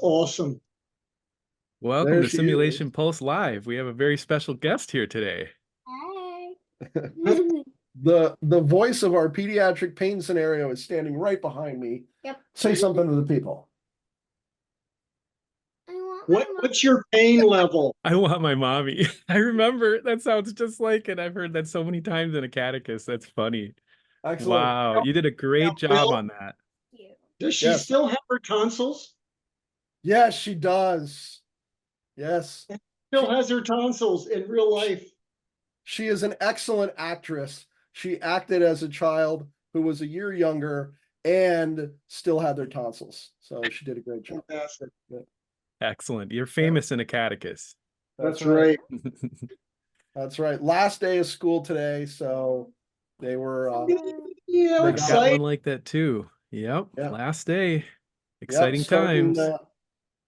awesome. Welcome There to she Simulation is. Pulse Live. We have a very special guest here today. Hi. The voice of our pediatric pain scenario is standing right behind me. Yep. Say something to the people. I want my mom. What's your pain level? I want my mommy. I remember that sounds just like it. I've heard that so many times in Acadicus. That's funny. Excellent. Wow, you did a great job Will, on that. You. does she Yes. still have her tonsils? Yes, she does. Yes. Still has her tonsils in real life. She is an excellent actress. She acted as a child who was a year younger and still had their tonsils. So she did a great job. Fantastic. Excellent. You're famous in Acadicus. That's right. That's right. Last day of school today, so they were Yeah, They I've got got exciting. one like that too. Yep. Yeah. Last day. Exciting starting, times.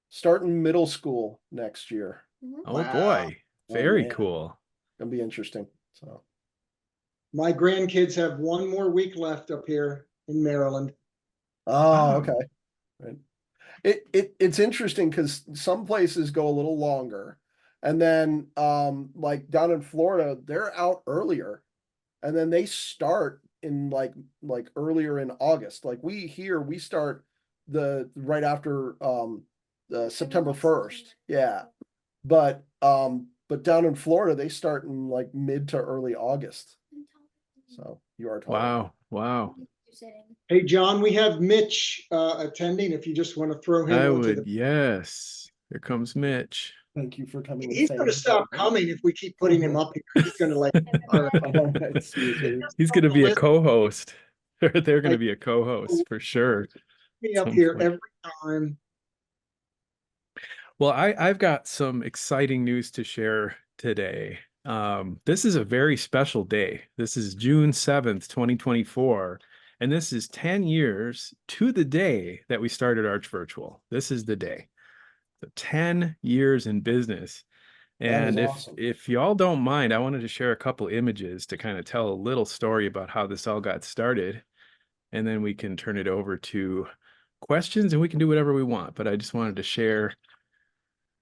starting middle school next year. Oh Wow. boy. Very man. cool. Gonna be interesting. So My grandkids have one more week left up here in Maryland. oh, okay. Right. It's interesting because some places go a little longer, and then like down in Florida, they're out earlier, and then they start in like earlier in August. Like we start the right after the September 1st. Yeah. But down in Florida, they start in like mid to early August. So you are tall. Wow. Wow. You're sitting. Hey, John, we have Mitch attending if you just want to throw him I onto would, the. yes. Here comes Mitch. Thank you for coming. and He's saying going to stop coming if we keep putting him up here. He's going to like. Excuse me. He's going to be a Listen. co-host. They're going to Like- be a co-host for sure. Me up Some here point. every time. Well, I've got some exciting news to share today. This is a very special day. This is June 7th, 2024, and this is 10 years to the day that we started Arch Virtual. This is the day. So 10 years in business. That is And awesome. if y'all don't mind, I wanted to share a couple images to kind of tell a little story about how this all got started. And then we can turn it over to questions and we can do whatever we want. But I just wanted to share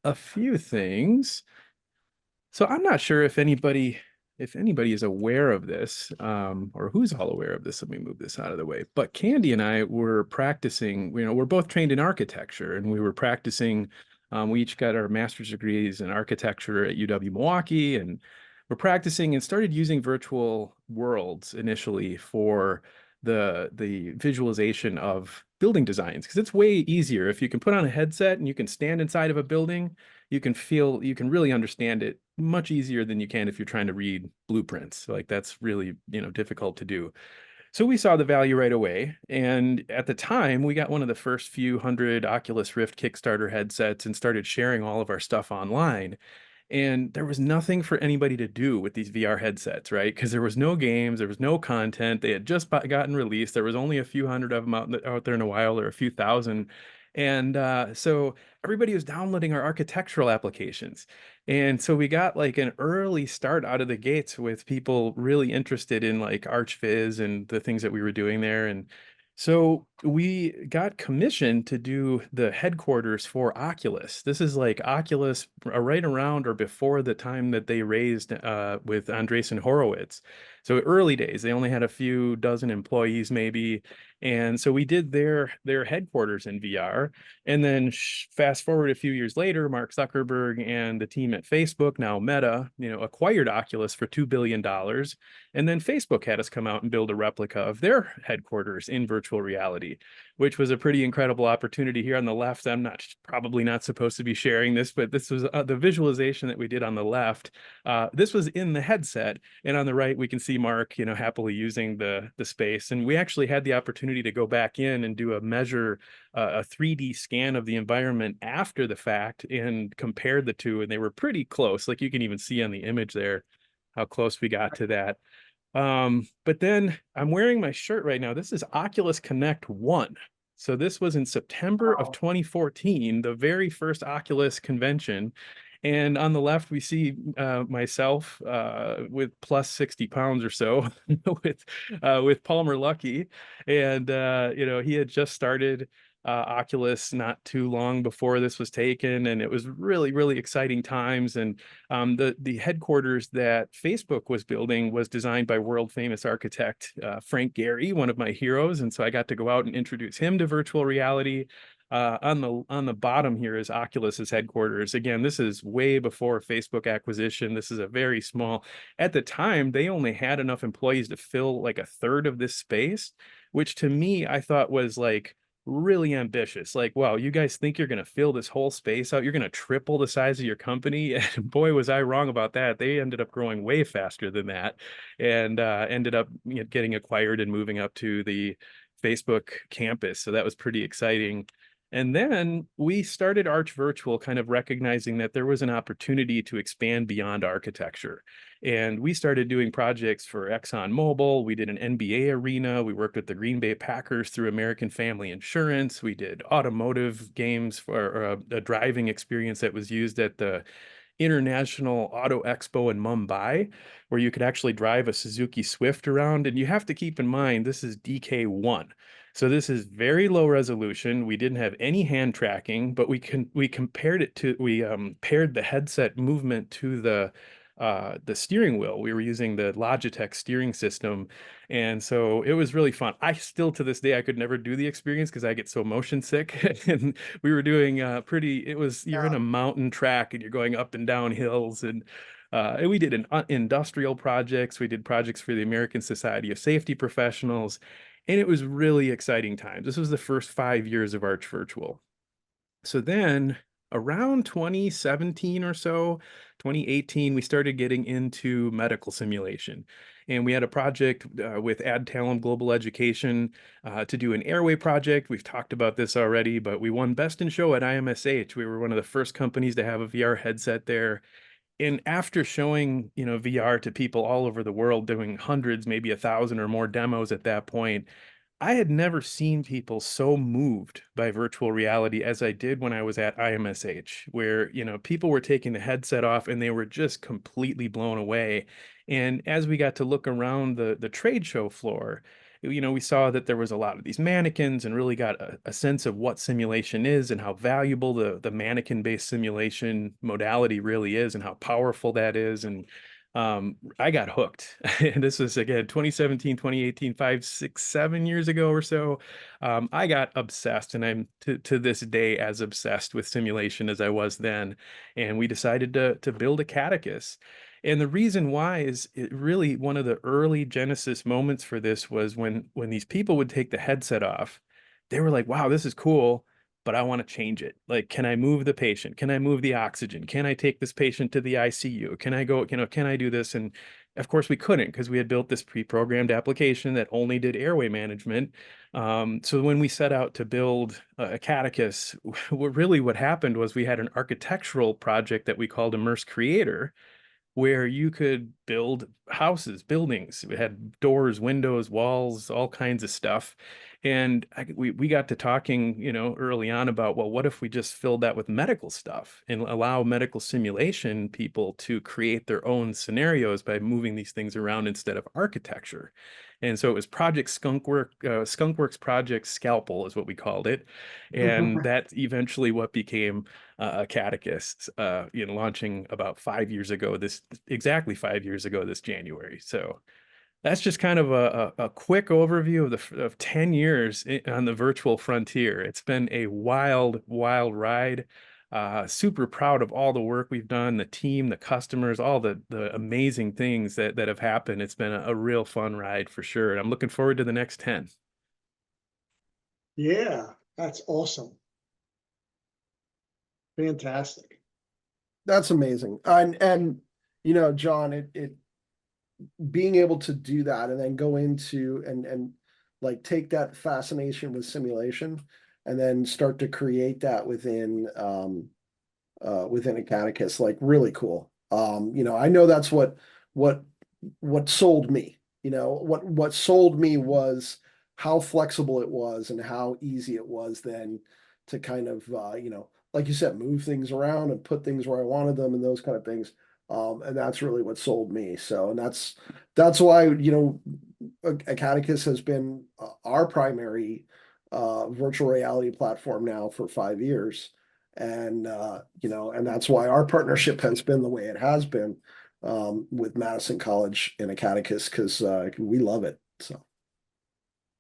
a few things. So I'm not sure if anybody is aware of this, or who's all aware of this. Let me move this out of the way. But Candy and I were practicing, we're both trained in architecture, and we were practicing. We each got our master's degrees in architecture at UW-Milwaukee, and we're practicing and started using virtual worlds initially for the visualization of building designs, because it's way easier if you can put on a headset and you can stand inside of a building. You can really understand it much easier than you can if you're trying to read blueprints. Like that's really, difficult to do. So we saw the value right away. And at the time, we got one of the first few hundred Oculus Rift Kickstarter headsets and started sharing all of our stuff online. And there was nothing for anybody to do with these VR headsets, right? Because there was no games, there was no content. They had just gotten released. There was only a few hundred of them out there in a while, or a few thousand. And so everybody was downloading our architectural applications. And so we got like an early start out of the gates with people really interested in like ArchViz and the things that we were doing there. And so we got commissioned to do the headquarters for Oculus. This is like Oculus right around or before the time that they raised with Andreessen Horowitz. So early days, they only had a few dozen employees maybe. And so we did their headquarters in VR. And then fast forward a few years later, Mark Zuckerberg and the team at Facebook, now Meta, acquired Oculus for $2 billion. And then Facebook had us come out and build a replica of their headquarters in virtual reality, which was a pretty incredible opportunity. Here on the left, I'm probably not supposed to be sharing this, but this was the visualization that we did on the left. This was in the headset. And on the right, we can see Mark, happily using the space. And we actually had the opportunity to go back in and do a 3D scan of the environment after the fact and compare the two. And they were pretty close. Like you can even see on the image there how close we got to that. But then I'm wearing my shirt right now. This is Oculus Connect 1. So this was in September of 2014, the very first Oculus convention. And on the left, we see myself with plus 60 pounds or so with Palmer Luckey. And, he had just started Oculus not too long before this was taken, and it was really, really exciting times. And the headquarters that Facebook was building was designed by world famous architect Frank Gehry, one of my heroes, and so I got to go out and introduce him to virtual reality. On the bottom here is Oculus's headquarters. Again, this is way before Facebook acquisition. This is a very small. At the time, they only had enough employees to fill like a third of this space, which to me I thought was like really ambitious. Like, wow, you guys think you're going to fill this whole space out? You're going to triple the size of your company? And boy, was I wrong about that. They ended up growing way faster than that, and ended up getting acquired and moving up to the Facebook campus. So that was pretty exciting. And then we started Arch Virtual, kind of recognizing that there was an opportunity to expand beyond architecture. And we started doing projects for ExxonMobil. We did an NBA arena. We worked with the Green Bay Packers through American Family Insurance. We did automotive games for a driving experience that was used at the International Auto Expo in Mumbai, where you could actually drive a Suzuki Swift around. And you have to keep in mind, this is DK1. So this is very low resolution. We didn't have any hand tracking, but we paired the headset movement to the steering wheel. We were using the Logitech steering system. And so it was really fun. I still, to this day, I could never do the experience because I get so motion sick. And we were doing you're in a mountain track and you're going up and down hills. And we did industrial projects. We did projects for the American Society of Safety Professionals. And it was really exciting times. This was the first 5 years of Arch Virtual. So then around 2017 or so, 2018, we started getting into medical simulation. And we had a project with Adtalem Global Education to do an airway project. We've talked about this already, but we won Best in Show at IMSH. We were one of the first companies to have a VR headset there. And after showing, VR to people all over the world, doing hundreds, maybe 1,000 or more demos at that point, I had never seen people so moved by virtual reality as I did when I was at IMSH, where, people were taking the headset off and they were just completely blown away. And as we got to look around the trade show floor, we saw that there was a lot of these mannequins, and really got a sense of what simulation is and how valuable the mannequin-based simulation modality really is and how powerful that is. And I got hooked. And this was, again, 2017, 2018, 5, 6, 7 years ago or so. I got obsessed, and I'm to this day as obsessed with simulation as I was then. And we decided to build Acadicus. And the reason why is it really one of the early genesis moments for this was when these people would take the headset off, they were like, wow, this is cool, but I want to change it. Like, can I move the patient? Can I move the oxygen? Can I take this patient to the ICU? Can I go, can I do this? And of course we couldn't, because we had built this pre-programmed application that only did airway management. So when we set out to build Acadicus, what happened was we had an architectural project that we called Immerse Creator, where you could build houses, buildings. We had doors, windows, walls, all kinds of stuff. And we got to talking, early on about, well, what if we just filled that with medical stuff and allow medical simulation people to create their own scenarios by moving these things around instead of architecture. And so it was Project Skunkworks Project Scalpel is what we called it. And that's eventually what became Acadicus, launching about 5 years ago, exactly 5 years ago this January. So that's just kind of a quick overview of 10 years on the virtual frontier. It's been a wild, wild ride. Super proud of all the work we've done, the team, the customers, all the amazing things that have happened. It's been a real fun ride for sure. And I'm looking forward to the next 10. Yeah, that's awesome. Fantastic. That's amazing. And John, it being able to do that and then go into and like take that fascination with simulation and then start to create that within Acadicus, like, really cool. I know that's what sold me. What sold me was how flexible it was and how easy it was then to kind of like you said, move things around and put things where I wanted them and those kind of things. And that's really what sold me. So, and that's why, Acadicus has been our primary virtual reality platform now for 5 years. And, and that's why our partnership has been the way it has been with Madison College and Acadicus, because we love it. So.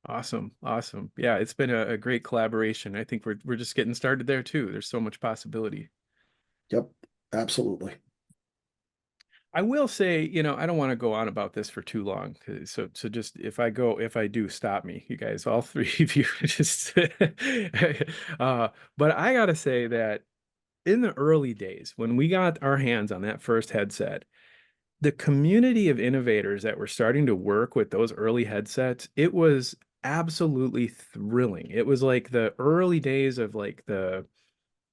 Awesome. Awesome. Yeah, it's been a great collaboration. I think we're just getting started there too. There's so much possibility. Yep, absolutely. I will say, I don't want to go on about this for too long. So just if I do, stop me, you guys, all three of you. Just, but I gotta say that in the early days, when we got our hands on that first headset, the community of innovators that were starting to work with those early headsets, it was absolutely thrilling. It was like the early days of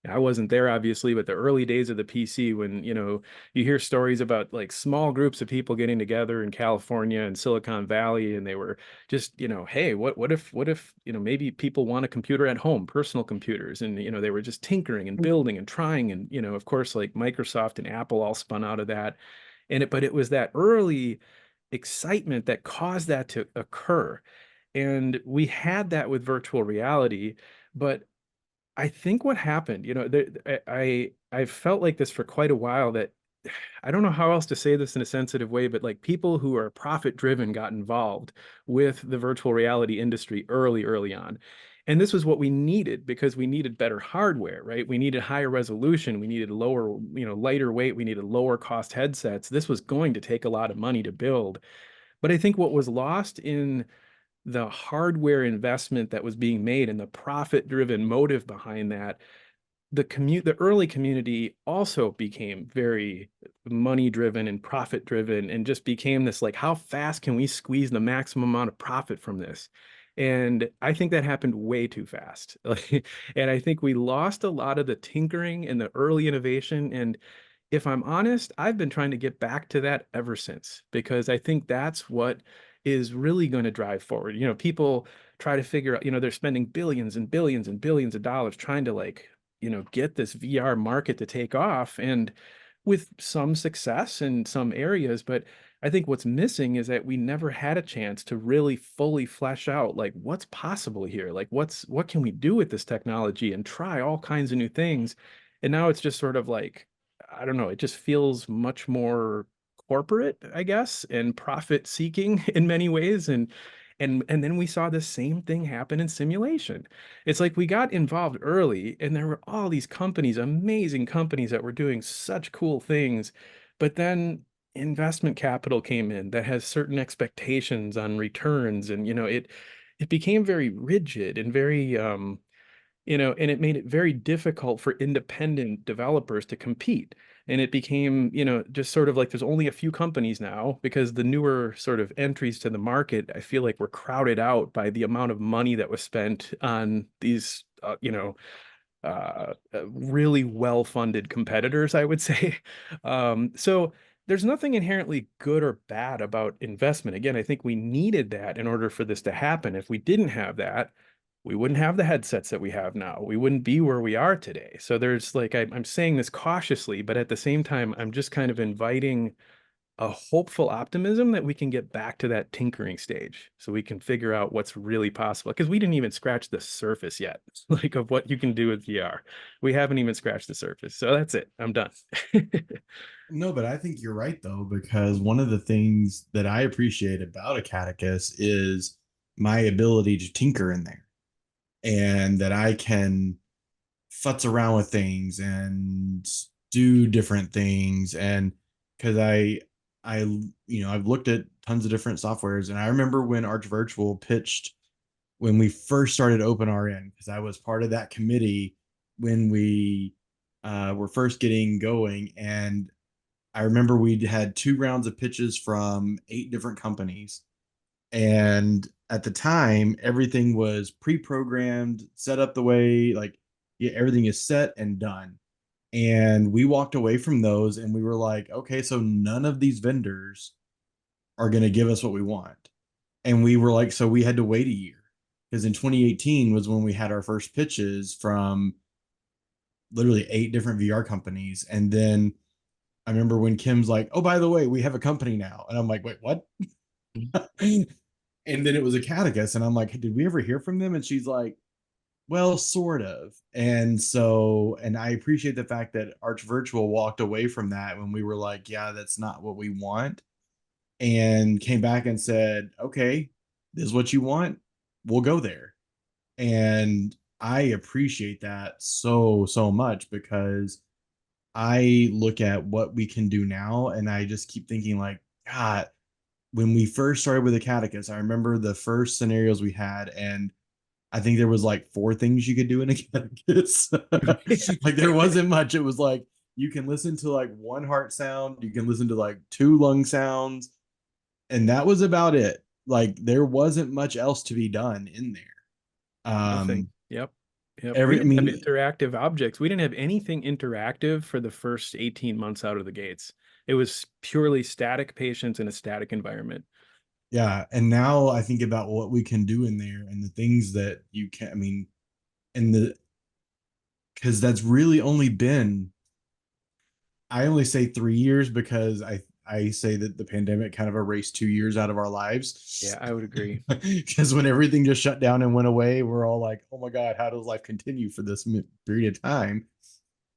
I wasn't there obviously, but the early days of the PC when, you hear stories about like small groups of people getting together in California and Silicon Valley, and they were just, hey, what if, maybe people want a computer at home, personal computers, and, they were just tinkering and building and trying. And, of course, like Microsoft and Apple all spun out of that. But it was that early excitement that caused that to occur. And we had that with virtual reality, but I think what happened, I felt like this for quite a while, that I don't know how else to say this in a sensitive way, but like people who are profit driven got involved with the virtual reality industry early on. And this was what we needed, because we needed better hardware, right? We needed higher resolution. We needed lower, lighter weight. We needed lower cost headsets. This was going to take a lot of money to build. But I think what was lost in the hardware investment that was being made and the profit driven motive behind that, the early community also became very money driven and profit driven, and just became this like, how fast can we squeeze the maximum amount of profit from this? And I think that happened way too fast. And I think we lost a lot of the tinkering and the early innovation. And if I'm honest, I've been trying to get back to that ever since, because I think that's what is really going to drive forward. People try to figure out, they're spending billions and billions and billions of dollars trying to get this VR market to take off, and with some success in some areas. But I think what's missing is that we never had a chance to really fully flesh out like what's possible here, like what can we do with this technology, and try all kinds of new things. And now it's just sort of like, I don't know, it just feels much more corporate, I guess, and profit seeking in many ways. And then we saw the same thing happen in simulation. It's like we got involved early, and there were all these companies, amazing companies, that were doing such cool things. But then investment capital came in that has certain expectations on returns, and it became very rigid and very and it made it very difficult for independent developers to compete. And it became, just sort of like there's only a few companies now, because the newer sort of entries to the market, I feel like, were crowded out by the amount of money that was spent on these, really well-funded competitors, I would say. So there's nothing inherently good or bad about investment. Again, I think we needed that in order for this to happen. If we didn't have that, we wouldn't have the headsets that we have now. We wouldn't be where we are today. So there's like, I'm saying this cautiously, but at the same time, I'm just kind of inviting a hopeful optimism that we can get back to that tinkering stage, so we can figure out what's really possible. Because we didn't even scratch the surface yet, like, of what you can do with VR. We haven't even scratched the surface. So that's it. I'm done. No, but I think you're right though, because one of the things that I appreciate about Acadicus is my ability to tinker in there, and that I can futz around with things and do different things. And because I've looked at tons of different softwares, and I remember when Arch Virtual pitched when we first started OpenRN, because I was part of that committee when we were first getting going. And I remember we had 2 rounds of pitches from 8 different companies. And at the time, everything was pre-programmed, set up the way, like, yeah, everything is set and done. And we walked away from those and we were like, okay, so none of these vendors are going to give us what we want. And we were like, so we had to wait a year, because in 2018 was when we had our first pitches from literally 8 different VR companies. And then I remember when Kim's like, oh, by the way, we have a company now. And I'm like, wait, what? And then it was Acadicus, and I'm like, hey, did we ever hear from them? And she's like, Well, sort of. And so, and I appreciate the fact that Arch Virtual walked away from that when we were like, yeah, that's not what we want, and came back and said, okay, this is what you want. We'll go there. And I appreciate that so, so much, because I look at what we can do now and I just keep thinking, like, God, when we first started with the Acadicus, I remember the first scenarios we had, and I think there was like 4 things you could do in a Acadicus. Like there wasn't much. It was like you can listen to like 1 heart sound, you can listen to like 2 lung sounds, and that was about it. Like there wasn't much else to be done in there. Nothing. Yep. Yep. We Every, I didn't have mean, interactive objects. We didn't have anything interactive for the first 18 months out of the gates. It was purely static patients in a static environment. yeah. And now I think about what we can do in there and the things that you can, I mean, and the, because that's really only been, I only say 3 years because I say that the pandemic kind of erased 2 years out of our lives. Yeah, I would agree. Because when everything just shut down and went away, we're all like, oh my God, how does life continue for this period of time?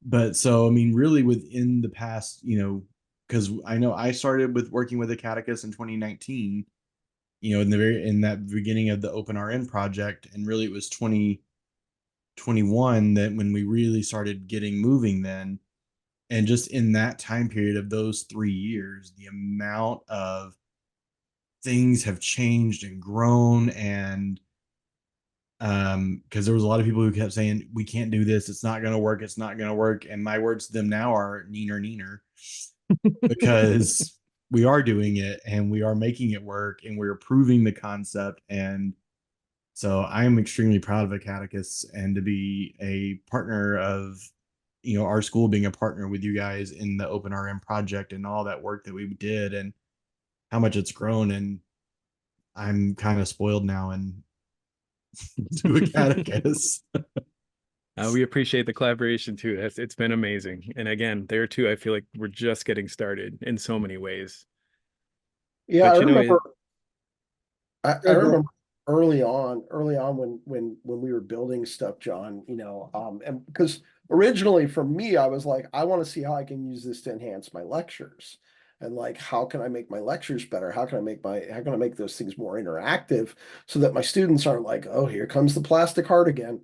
But so, I mean, really within the past, because I know I started with working with Acadicus in 2019, in that beginning of the Open RN project, and really it was 2021 that when we really started getting moving then. And just in that time period of those 3 years, the amount of things have changed and grown. And because there was a lot of people who kept saying, we can't do this, it's not going to work, it's not going to work. And my words to them now are neener, because we are doing it and we are making it work and we're proving the concept. And so I am extremely proud of Acadicus, and to be a partner of, our school being a partner with you guys in the Open RM project and all that work that we did and how much it's grown. And I'm kind of spoiled now and to Acadicus. We appreciate the collaboration too. It's been amazing. And again, there too, I feel like we're just getting started in so many ways. Yeah, But I you know, remember. I Good, bro. remember early on when we were building stuff, John, and because originally for me, I was like, I want to see how I can use this to enhance my lectures. And like, how can I make my lectures better? How can I make those things more interactive so that my students aren't like, oh, here comes the plastic heart again.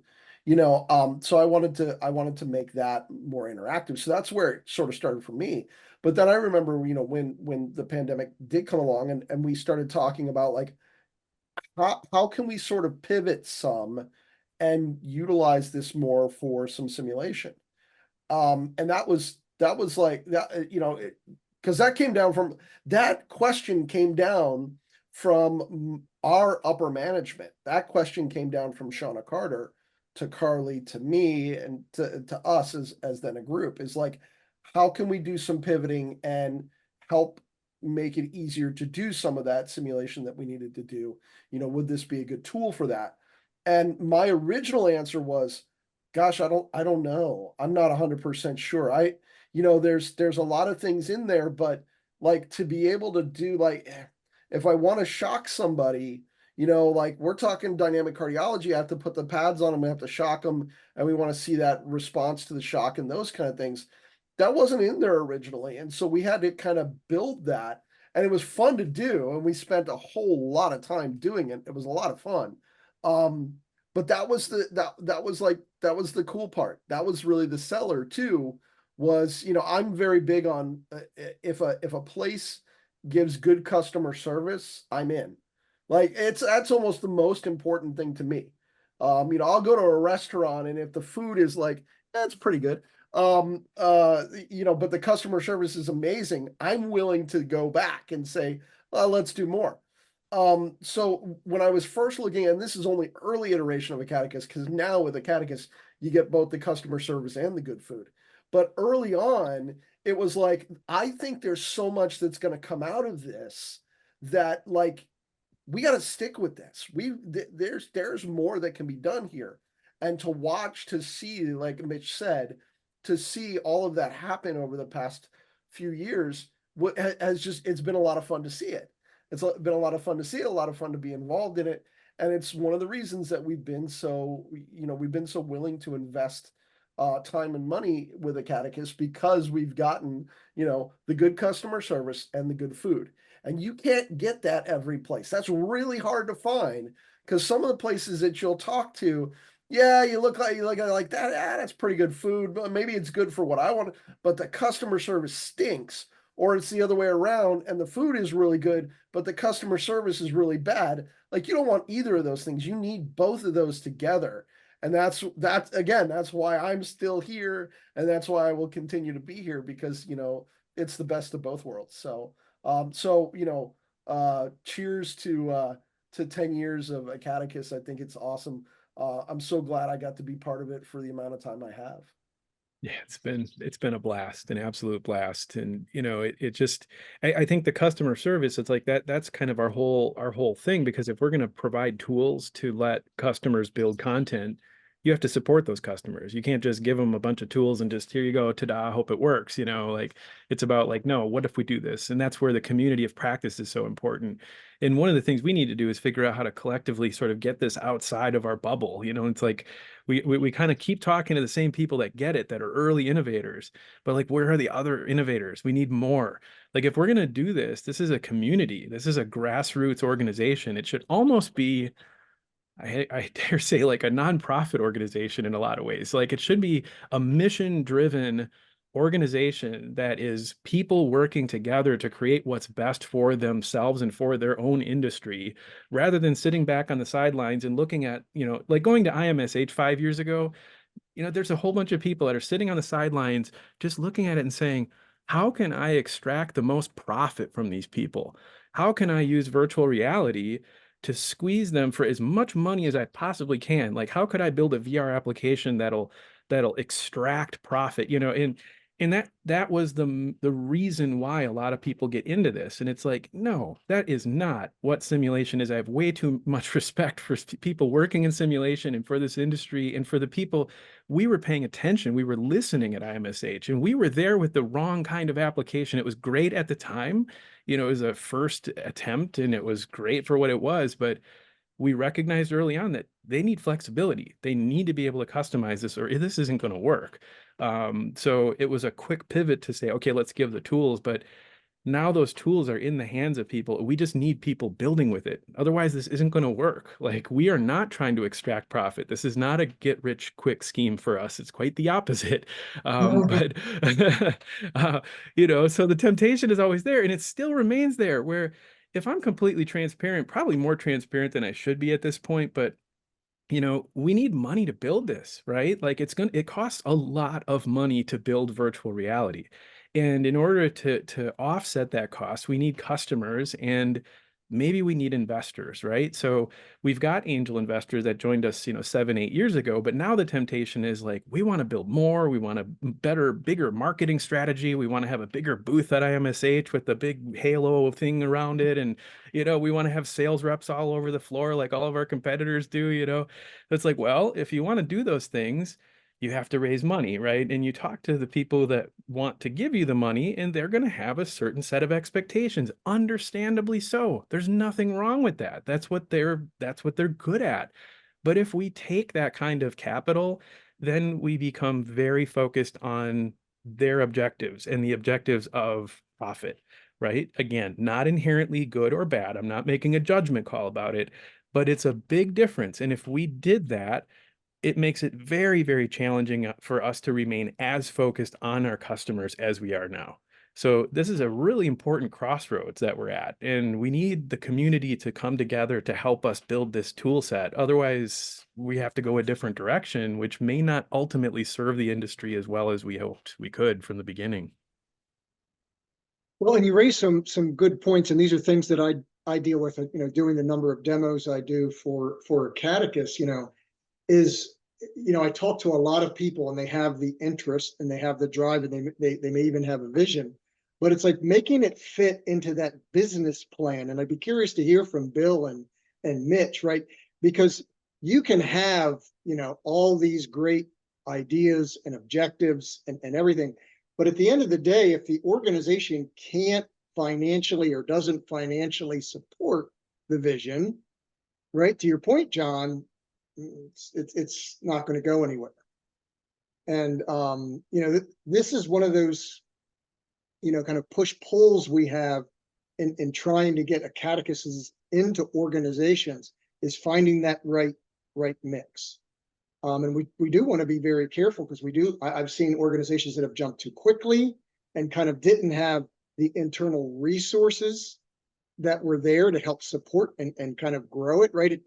So I wanted to make that more interactive. So that's where it sort of started for me. But then I remember, when the pandemic did come along and we started talking about like, how can we sort of pivot some and utilize this more for some simulation? And that was like that, because that question came down from our upper management. That question came down from Shauna Carter to Carly to me and to us as then a group, is like, how can we do some pivoting and help make it easier to do some of that simulation that we needed to do? Would this be a good tool for that? And my original answer was, gosh, I don't know. I'm not 100% sure. There's a lot of things in there, but like to be able to do, like, if I want to shock somebody, like we're talking dynamic cardiology, I have to put the pads on them, we have to shock them, and we want to see that response to the shock and those kind of things. That wasn't in there originally. And so we had to kind of build that. And it was fun to do. And we spent a whole lot of time doing it. It was a lot of fun. But that was the cool part. That was really the seller too, was, I'm very big on if a place gives good customer service, I'm in. Like that's almost the most important thing to me. I'll go to a restaurant and if the food is like, that's pretty good. But the customer service is amazing, I'm willing to go back and say, well, let's do more. So when I was first looking, and this is only early iteration of Acadicus, because now with Acadicus, you get both the customer service and the good food. But early on, it was like, I think there's so much that's going to come out of this that like, we got to stick with this. There's more that can be done here. And to see, like Mitch said, to see all of that happen over the past few years, it's been a lot of fun to see it. It's been a lot of fun to see it, a lot of fun to be involved in it. And it's one of the reasons that we've been so, we've been so willing to invest time and money with Acadicus, because we've gotten, the good customer service and the good food. And you can't get that every place. That's really hard to find, because some of the places that you'll talk to, yeah, you look like that. That's pretty good food, but maybe it's good for what I want. But the customer service stinks, or it's the other way around, and the food is really good, but the customer service is really bad. Like, you don't want either of those things. You need both of those together. And that's why I'm still here, and that's why I will continue to be here, because it's the best of both worlds. So cheers to 10 years of Acadicus. I think it's awesome. I'm so glad I got to be part of it for the amount of time I have. Yeah, it's been a blast, an absolute blast. And it just, I think the customer service, it's like that's kind of our whole thing, because if we're going to provide tools to let customers build content, you have to support those customers. You can't just give them a bunch of tools and just, here you go, ta-da, hope it works. Like, it's about like, no, what if we do this? And that's where the community of practice is so important. And one of the things we need to do is figure out how to collectively sort of get this outside of our bubble. It's like we kind of keep talking to the same people that get it, that are early innovators, but like, where are the other innovators? We need more. Like, if we're going to do this, this is a community. This is a grassroots organization. It should almost be, I dare say, like a nonprofit organization in a lot of ways. Like, it should be a mission-driven organization that is people working together to create what's best for themselves and for their own industry, rather than sitting back on the sidelines and looking at, like going to IMSH 5 years ago, there's a whole bunch of people that are sitting on the sidelines just looking at it and saying, how can I extract the most profit from these people? How can I use virtual reality to squeeze them for as much money as I possibly can? Like, how could I build a VR application that'll extract profit? And that was the reason why a lot of people get into this. And it's like, no, that is not what simulation is. I have way too much respect for people working in simulation and for this industry and for the people. We were paying attention. We were listening at IMSH, and we were there with the wrong kind of application. It was great at the time. It was a first attempt and it was great for what it was, but we recognized early on that they need flexibility. They need to be able to customize this, or this isn't going to work. So it was a quick pivot to say, okay, let's give the tools. But now those tools are in the hands of people. We just need people building with it. Otherwise, this isn't going to work. Like, we are not trying to extract profit. This is not a get rich quick scheme for us. It's quite the opposite. But so the temptation is always there, and it still remains there, where if I'm completely transparent, probably more transparent than I should be at this point, but we need money to build this, right? Like, it costs a lot of money to build virtual reality. And in order to offset that cost, we need customers, and maybe we need investors, right? So we've got angel investors that joined us, 7-8 years ago, but now the temptation is like, we want to build more. We want a bigger marketing strategy. We want to have a bigger booth at IMSH with the big halo thing around it. And, we want to have sales reps all over the floor like all of our competitors do. It's like, well, if you want to do those things, you have to raise money, right? And you talk to the people that want to give you the money, and they're going to have a certain set of expectations, understandably so. There's nothing wrong with that. That's what they're good at. But if we take that kind of capital, then we become very focused on their objectives and the objectives of profit, right? Again, not inherently good or bad. I'm not making a judgment call about it, but it's a big difference. And if we did that, it makes it very, very challenging for us to remain as focused on our customers as we are now. So this is a really important crossroads that we're at, and we need the community to come together to help us build this tool set. Otherwise, we have to go a different direction, which may not ultimately serve the industry as well as we hoped we could from the beginning. Well, and you raised some good points, and these are things that I deal with, doing the number of demos I do for Acadicus, is, I talk to a lot of people, and they have the interest and they have the drive, and they may even have a vision, but it's like making it fit into that business plan. And I'd be curious to hear from Bill and Mitch, right? Because you can have, all these great ideas and objectives and everything, but at the end of the day, if the organization can't financially or doesn't financially support the vision, right? To your point, John, it's not going to go anywhere. And this is one of those, kind of push pulls we have in trying to get Acadicuses into organizations, is finding that right mix. And we do want to be very careful, because I've seen organizations that have jumped too quickly and kind of didn't have the internal resources that were there to help support and kind of grow it, right?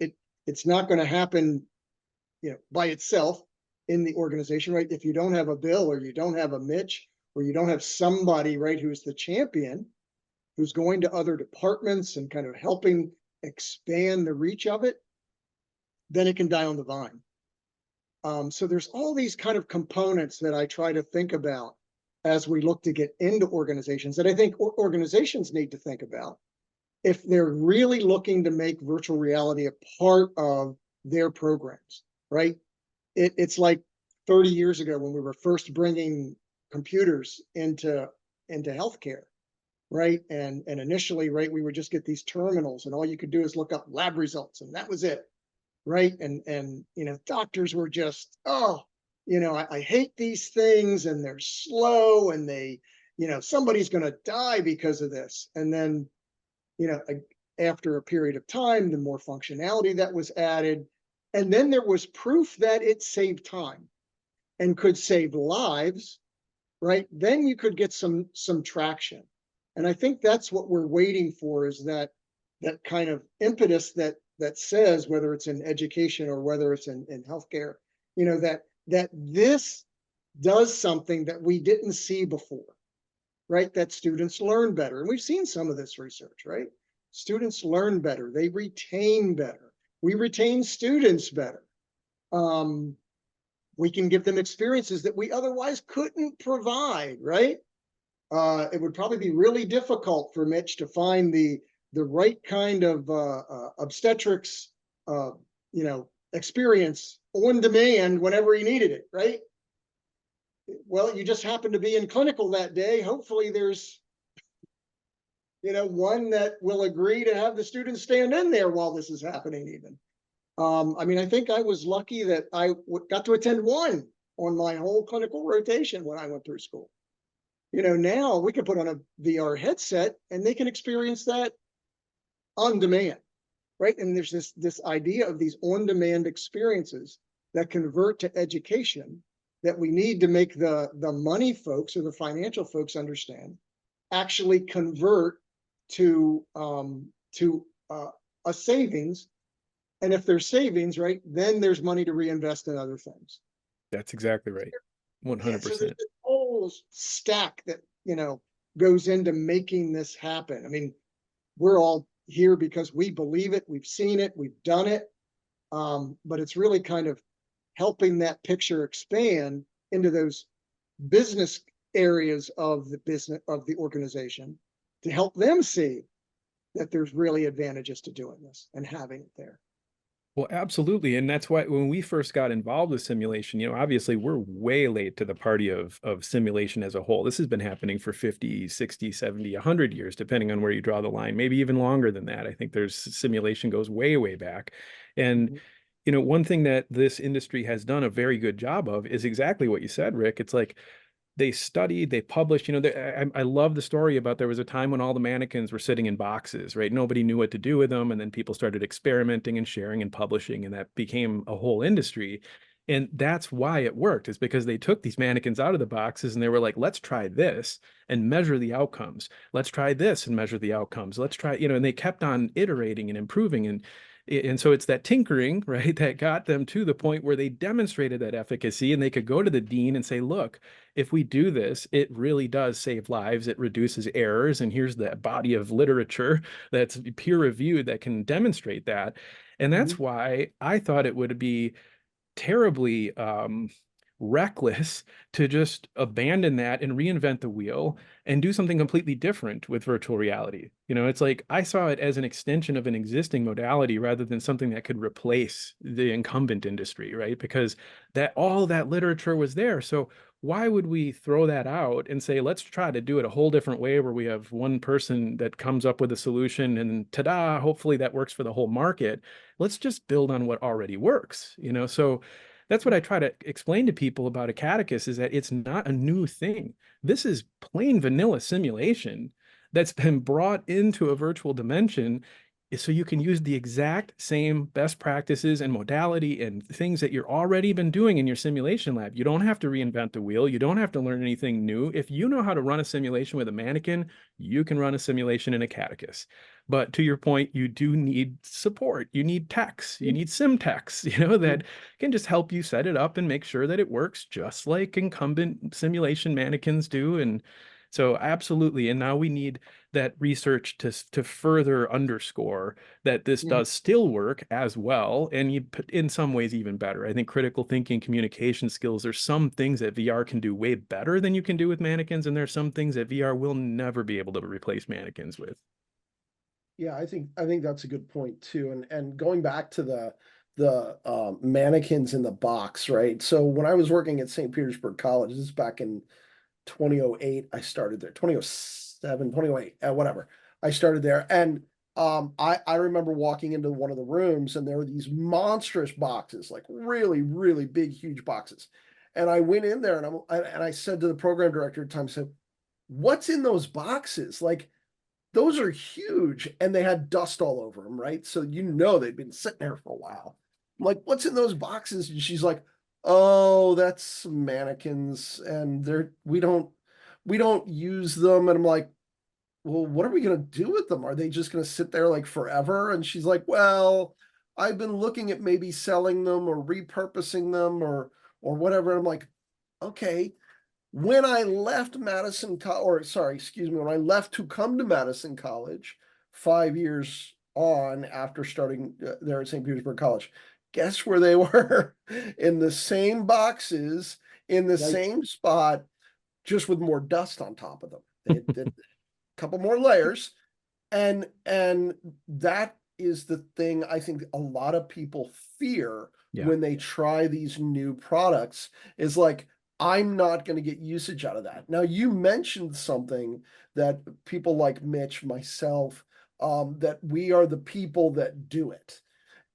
It's not going to happen, by itself in the organization, right? If you don't have a Bill, or you don't have a Mitch, or you don't have somebody, right, who's the champion, who's going to other departments and kind of helping expand the reach of it, then it can die on the vine. So there's all these kind of components that I try to think about as we look to get into organizations, that I think organizations need to think about if they're really looking to make virtual reality a part of their programs, right? It's like 30 years ago when we were first bringing computers into healthcare, right? And initially, right, we would just get these terminals, and all you could do is look up lab results, and that was it, right? And doctors were just, I hate these things, and they're slow, and they, somebody's going to die because of this. And then, after a period of time, the more functionality that was added, and then there was proof that it saved time and could save lives, right? Then you could get some traction. And I think that's what we're waiting for, is that kind of impetus that says, whether it's in education or whether it's in healthcare, that this does something that we didn't see before, right? That students learn better. And we've seen some of this research, right? Students learn better, they retain better. We retain students better. We can give them experiences that we otherwise couldn't provide, right? It would probably be really difficult for Mitch to find the right kind of obstetrics, experience on demand whenever he needed it, right? Well, you just happen to be in clinical that day. Hopefully there's, one that will agree to have the students stand in there while this is happening even. I think I was lucky that I got to attend one on my whole clinical rotation when I went through school. Now we can put on a VR headset and they can experience that on demand, right? And there's this idea of these on-demand experiences that convert to education, that we need to make the money folks, or the financial folks, understand, actually convert to a savings. And if there's savings, right, then there's money to reinvest in other things. That's exactly right. 100%. Yeah, so there's this whole stack that, goes into making this happen. We're all here because we believe it, we've seen it, we've done it. But it's really kind of helping that picture expand into those business areas of the organization, to help them see that there's really advantages to doing this and having it there. Well, absolutely. And that's why when we first got involved with simulation, obviously we're way late to the party of simulation as a whole. This has been happening for 50, 60, 70, 100 years, depending on where you draw the line, maybe even longer than that. I think there's simulation goes way, way back. And, one thing that this industry has done a very good job of is exactly what you said, Rick. It's like, they studied, they published, I love the story about, there was a time when all the mannequins were sitting in boxes, right? Nobody knew what to do with them. And then people started experimenting and sharing and publishing, and that became a whole industry. And that's why it worked, is because they took these mannequins out of the boxes and they were like, let's try this and measure the outcomes. Let's try this and measure the outcomes. Let's try, and they kept on iterating and improving. And so it's that tinkering, right, that got them to the point where they demonstrated that efficacy, and they could go to the dean and say, look, if we do this, it really does save lives. It reduces errors. And here's the body of literature that's peer reviewed that can demonstrate that. And that's why I thought it would be terribly reckless to just abandon that and reinvent the wheel and do something completely different with virtual reality. It's like, I saw it as an extension of an existing modality rather than something that could replace the incumbent industry, right? Because all that literature was there. So why would we throw that out and say, let's try to do it a whole different way where we have one person that comes up with a solution and ta-da, hopefully that works for the whole market. Let's just build on what already works, you know? So that's what I try to explain to people about Acadicus, is that it's not a new thing. This is plain vanilla simulation that's been brought into a virtual dimension so you can use the exact same best practices and modality and things that you're already been doing in your simulation lab. You don't have to reinvent the wheel. You don't have to learn anything new. If you know how to run a simulation with a mannequin, you can run a simulation in Acadicus. But to your point, you do need support. You need techs. You need sim techs, you know, that can just help you set it up and make sure that it works just like incumbent simulation mannequins do. And so absolutely. And now we need that research to further underscore that this does still work as well. And you put in some ways even better. I think critical thinking, communication skills, there's some things that VR can do way better than you can do with mannequins. And there's some things that VR will never be able to replace mannequins with. Yeah, I think that's a good point too. And going back to the mannequins in the box, right? So when I was working at St. Petersburg College, this is back in 2008, I started there. 2007, 2008, whatever. I started there. And I remember walking into one of the rooms and there were these monstrous boxes, like really, really big, huge boxes. And I went in there and I said to the program director at the time, I said, what's in those boxes? Like, those are huge. And they had dust all over them, right? So you know they'd been sitting there for a while. I'm like, what's in those boxes? And she's like, oh, that's mannequins, and we don't use them. And I'm like, well, what are we gonna do with them? Are they just gonna sit there like forever? And she's like, well, I've been looking at maybe selling them or repurposing them or whatever. And I'm like, okay. When I left Madison, when I left to come to Madison College 5 years on after starting there at St. Petersburg College, guess where they were? In the same boxes, in the same spot, just with more dust on top of them. They did a couple more layers. And that is the thing I think a lot of people fear when they try these new products, is like, I'm not going to get usage out of that. Now, you mentioned something that people like Mitch, myself, that we are the people that do it.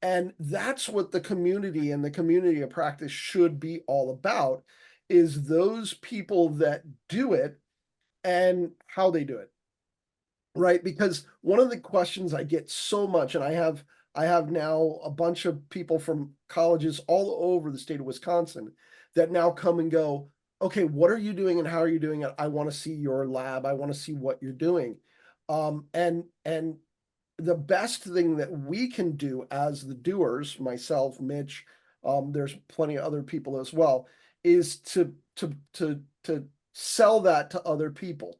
And that's what the community and the community of practice should be all about, is those people that do it and how they do it. Right? Because one of the questions I get so much, and I have now a bunch of people from colleges all over the state of Wisconsin that now come and go, okay, what are you doing and how are you doing it? I want to see your lab. I want to see what you're doing. And the best thing that we can do as the doers, myself, Mitch, there's plenty of other people as well, is to sell that to other people.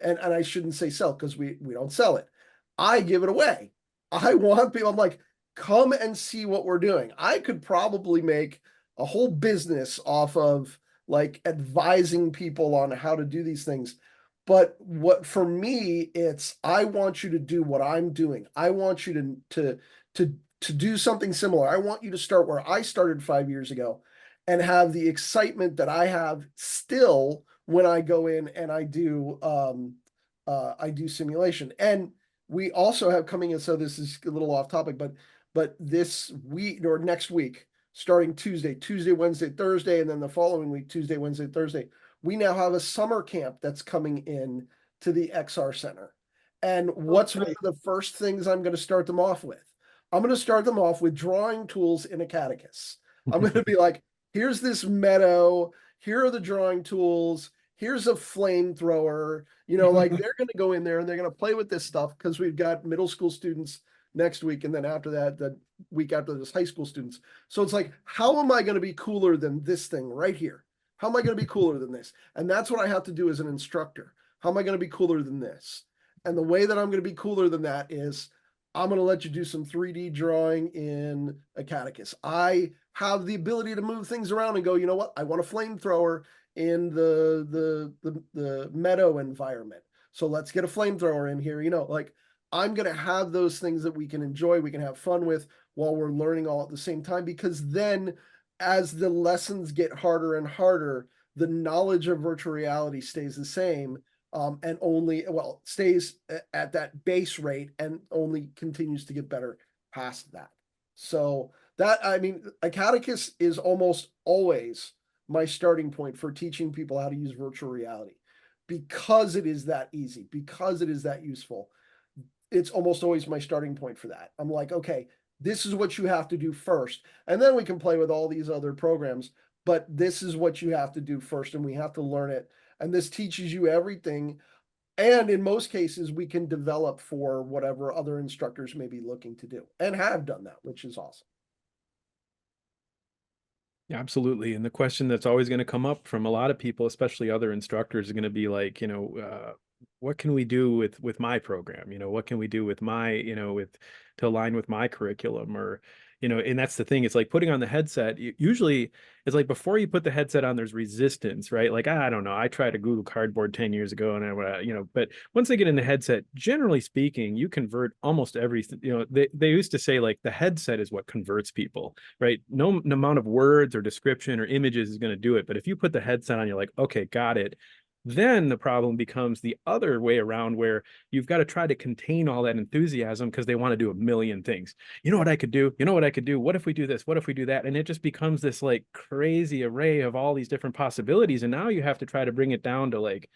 And I shouldn't say sell, because we don't sell it. I give it away. I want people, I'm like, come and see what we're doing. I could probably make a whole business off of like advising people on how to do these things. But what for me, it's, I want you to do what I'm doing. I want you to do something similar. I want you to start where I started 5 years ago and have the excitement that I have still when I go in and I do simulation. And we also have coming in, so this is a little off topic, but this week or next week, starting Tuesday, Wednesday, Thursday, and then the following week, Tuesday, Wednesday, Thursday, we now have a summer camp that's coming in to the XR Center. And what's one of the first things I'm going to start them off with? I'm going to start them off with drawing tools in Acadicus. I'm going to be like, here's this meadow, here are the drawing tools, here's a flamethrower, like they're going to go in there and they're going to play with this stuff, because we've got middle school students next week. And then after that, the week after this, high school students. So it's like, how am I going to be cooler than this thing right here? How am I going to be cooler than this? And that's what I have to do as an instructor. How am I going to be cooler than this? And the way that I'm going to be cooler than that is I'm going to let you do some 3D drawing in Acadicus. I have the ability to move things around and go, you know what? I want a flamethrower in the meadow environment. So let's get a flamethrower in here. Like, I'm going to have those things that we can enjoy, we can have fun with while we're learning all at the same time, because then as the lessons get harder and harder, the knowledge of virtual reality stays the same, and only, well, stays at that base rate and only continues to get better past that. So that, I mean, Acadicus is almost always my starting point for teaching people how to use virtual reality, because it is that easy, because it is that useful. It's almost always my starting point for that. I'm like, okay, this is what you have to do first. And then we can play with all these other programs, but this is what you have to do first, and we have to learn it. And this teaches you everything. And in most cases, we can develop for whatever other instructors may be looking to do, and have done that, which is awesome. Yeah, absolutely. And the question that's always going to come up from a lot of people, especially other instructors, is going to be like, what can we do with my program? What can we do with my, with to align with my curriculum? Or, and that's the thing. It's like putting on the headset. Usually it's like before you put the headset on, there's resistance, right? Like, I don't know. I tried a Google Cardboard 10 years ago, and but once they get in the headset, generally speaking, you convert almost everything. They used to say like the headset is what converts people, right? No amount of words or description or images is going to do it. But if you put the headset on, you're like, okay, got it. Then the problem becomes the other way around, where you've got to try to contain all that enthusiasm because they want to do a million things. You know what I could do? You know what I could do? What if we do this? What if we do that? And it just becomes this like crazy array of all these different possibilities. And now you have to try to bring it down to like,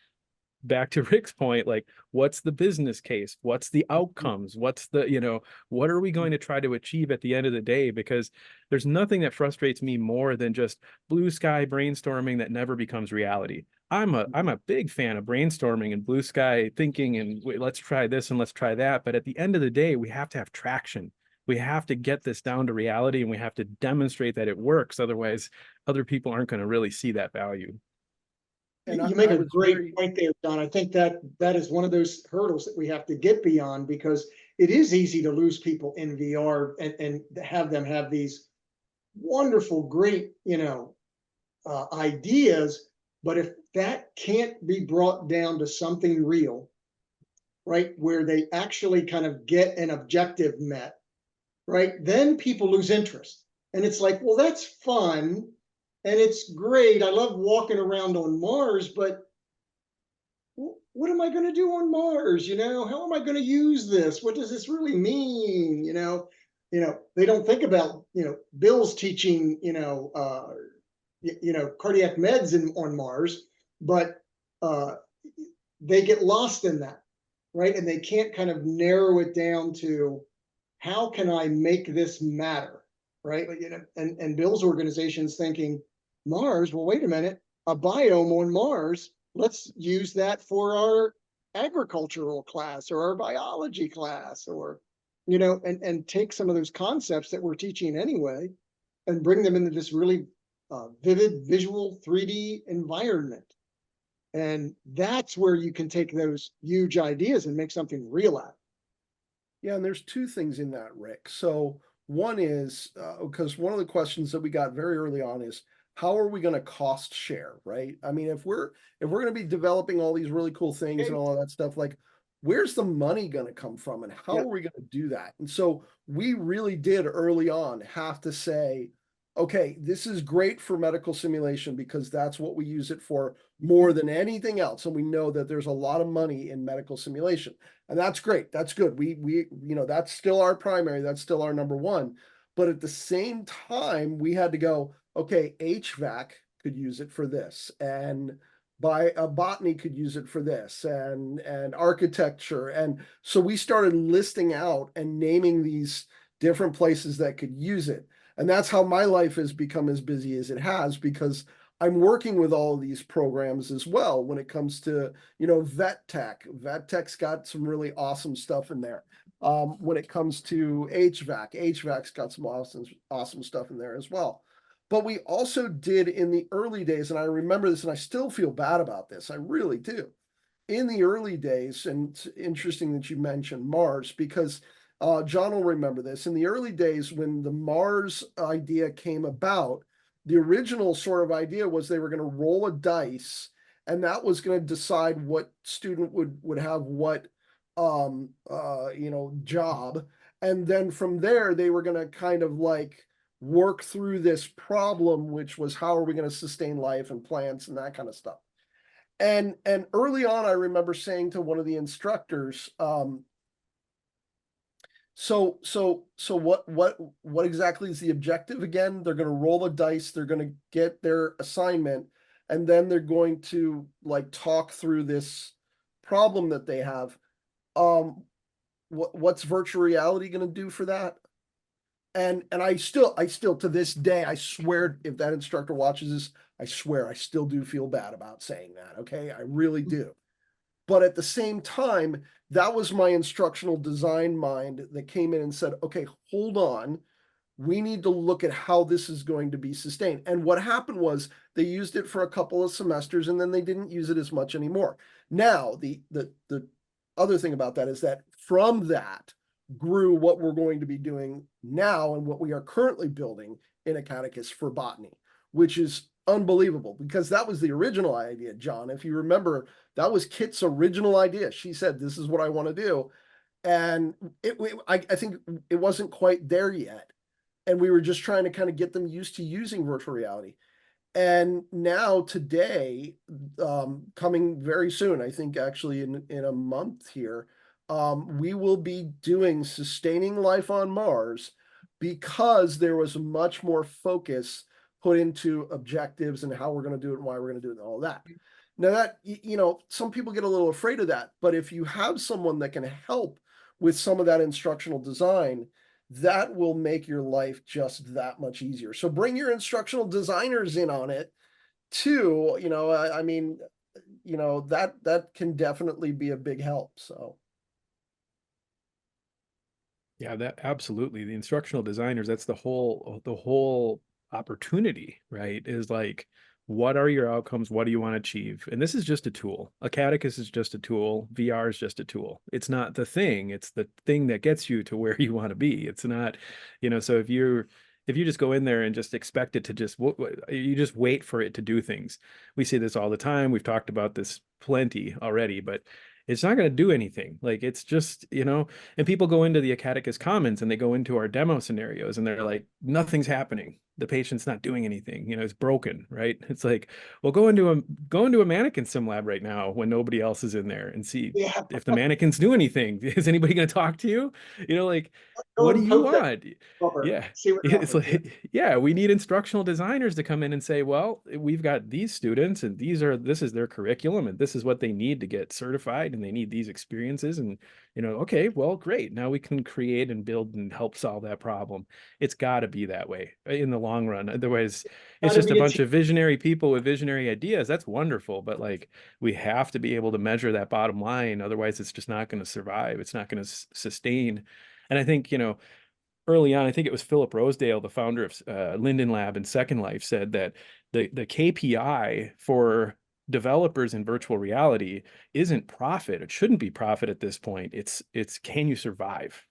back to Rick's point, like, what's the business case? What's the outcomes? What's the, what are we going to try to achieve at the end of the day? Because there's nothing that frustrates me more than just blue sky brainstorming that never becomes reality. I'm a big fan of brainstorming and blue sky thinking and let's try this and let's try that. But at the end of the day, we have to have traction. We have to get this down to reality, and we have to demonstrate that it works. Otherwise, other people aren't going to really see that value. You make a great point there, Jon. I think that is one of those hurdles that we have to get beyond, because it is easy to lose people in VR and have them have these wonderful, great, ideas. But if that can't be brought down to something real, right, where they actually kind of get an objective met, right, then people lose interest. And it's like, well, that's fun. And it's great. I love walking around on Mars, but what am I going to do on Mars? How am I going to use this? What does this really mean? They don't think about, Bill's teaching, cardiac meds on Mars, but they get lost in that, right? And they can't kind of narrow it down to, how can I make this matter, right? And Bill's organization's thinking, Mars, well, wait a minute, a biome on Mars, let's use that for our agricultural class or our biology class, or, and take some of those concepts that we're teaching anyway and bring them into this really vivid visual 3D environment. And that's where you can take those huge ideas and make something real out of it. Yeah, and there's two things in that, Rick. So one is, because one of the questions that we got very early on is, how are we going to cost share, right? I mean, if we're going to be developing all these really cool things and all of that stuff, like, where's the money going to come from, and how are we going to do that? And so we really did early on have to say, okay, this is great for medical simulation because that's what we use it for more than anything else. And we know that there's a lot of money in medical simulation, and that's great. That's good. We that's still our primary. That's still our number one. But at the same time, we had to go, okay, HVAC could use it for this, and botany could use it for this, and architecture. And so we started listing out and naming these different places that could use it. And that's how my life has become as busy as it has, because I'm working with all of these programs as well when it comes to, vet tech. Vet tech's got some really awesome stuff in there. When it comes to HVAC's got some awesome stuff in there as well. But we also did in the early days, and I remember this, and I still feel bad about this, I really do. In the early days, and it's interesting that you mentioned Mars, because Jon will remember this. In the early days, when the Mars idea came about, the original sort of idea was they were going to roll a dice, and that was going to decide what student would have what job. And then from there, they were going to kind of like work through this problem, which was how are we going to sustain life and plants and that kind of stuff. And early on, I remember saying to one of the instructors, so what exactly is the objective again? They're going to roll a dice, they're going to get their assignment, and then they're going to like talk through this problem that they have. What's virtual reality going to do for that? And I still to this day, I swear, if that instructor watches this, I swear I still do feel bad about saying that. Okay, I really do. But at the same time, that was my instructional design mind that came in and said, okay, hold on. We need to look at how this is going to be sustained. And what happened was they used it for a couple of semesters and then they didn't use it as much anymore. Now, the other thing about that is that from that grew what we're going to be doing now and what we are currently building in Acadicus for botany, which is unbelievable because that was the original idea, John. If you remember, that was Kit's original idea. She said, this is what I want to do. And I think it wasn't quite there yet. And we were just trying to kind of get them used to using virtual reality. And now today, coming very soon, I think actually in a month here, we will be doing sustaining life on Mars because there was much more focus put into objectives and how we're going to do it and why we're going to do it and all that. Now that, some people get a little afraid of that, but if you have someone that can help with some of that instructional design, that will make your life just that much easier. So bring your instructional designers in on it too. That can definitely be a big help. So. Yeah, that absolutely. The instructional designers, that's the whole opportunity, right? Is like, what are your outcomes? What do you want to achieve? And this is just a tool. Acadicus is just a tool. VR is just a tool. It's not the thing. It's the thing that gets you to where you want to be. It's not, so if you just go in there and just expect it to you just wait for it to do things. We see this all the time. We've talked about this plenty already, but it's not going to do anything. Like, it's just, and people go into the Acadicus Commons and they go into our demo scenarios and they're like, nothing's happening. The patient's not doing anything, it's broken, right? It's like, well, go into a mannequin sim lab right now when nobody else is in there and see if the mannequins do anything. Is anybody going to talk to you? What do you want? Yeah. It's like, yeah, we need instructional designers to come in and say, well, we've got these students and this is their curriculum and this is what they need to get certified and they need these experiences and, okay, well, great. Now we can create and build and help solve that problem. It's got to be that way in the long run. Otherwise, it's just a bunch of visionary people with visionary ideas. That's wonderful. But like, we have to be able to measure that bottom line. Otherwise, it's just not going to survive. It's not going to sustain. And I think, early on, I think it was Philip Rosedale, the founder of Linden Lab and Second Life, said that the KPI for developers in virtual reality isn't profit. It shouldn't be profit at this point. It's can you survive?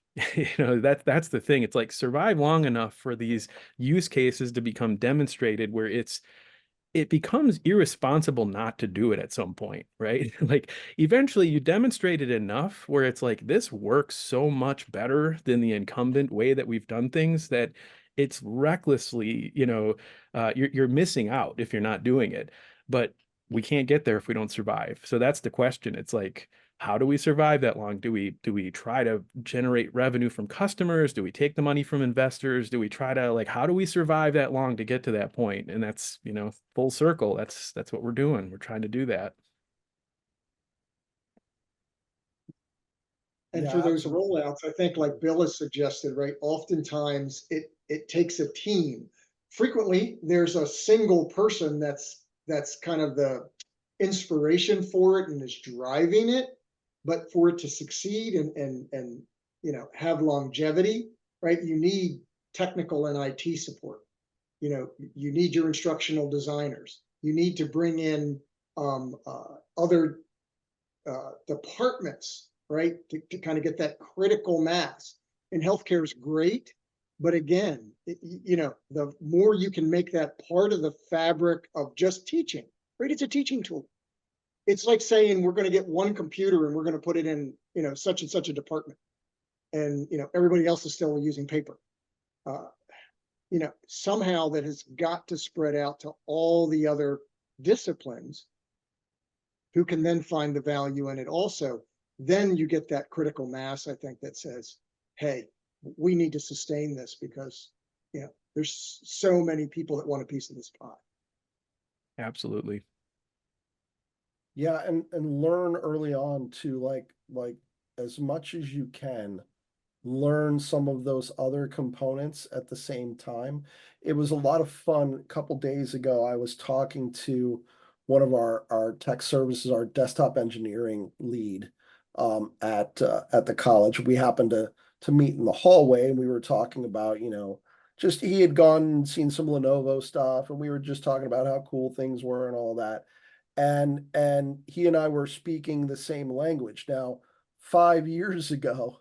That's the thing. It's like, survive long enough for these use cases to become demonstrated where it becomes irresponsible not to do it at some point, right? Like, eventually you demonstrate it enough where it's like, this works so much better than the incumbent way that we've done things that it's recklessly, you're missing out if you're not doing it. But we can't get there if we don't survive. So that's the question. It's like, how do we survive that long? Do we try to generate revenue from customers? Do we take the money from investors? Do we try to how do we survive that long to get to that point? And that's, full circle. That's what we're doing. We're trying to do that. And for those rollouts, I think like Bill has suggested, right? Oftentimes it takes a team. Frequently there's a single person that's kind of the inspiration for it and is driving it. But for it to succeed and have longevity, right? You need technical and IT support. You need your instructional designers. You need to bring in other departments, right? To kind of get that critical mass. And healthcare is great, but again, the more you can make that part of the fabric of just teaching, right? It's a teaching tool. It's like saying we're going to get one computer and we're going to put it in, such and such a department, and everybody else is still using paper. somehow that has got to spread out to all the other disciplines who can then find the value in it also. Then you get that critical mass, I think, that says, hey, we need to sustain this because, there's so many people that want a piece of this pie. Absolutely. Yeah, and learn early on to like as much as you can learn some of those other components at the same time. It was a lot of fun. A couple days ago, I was talking to one of our tech services, our desktop engineering lead at the college. We happened to meet in the hallway, and we were talking about, just he had gone and seen some Lenovo stuff, and we were just talking about how cool things were and all that. And he and I were speaking the same language. Now, 5 years ago,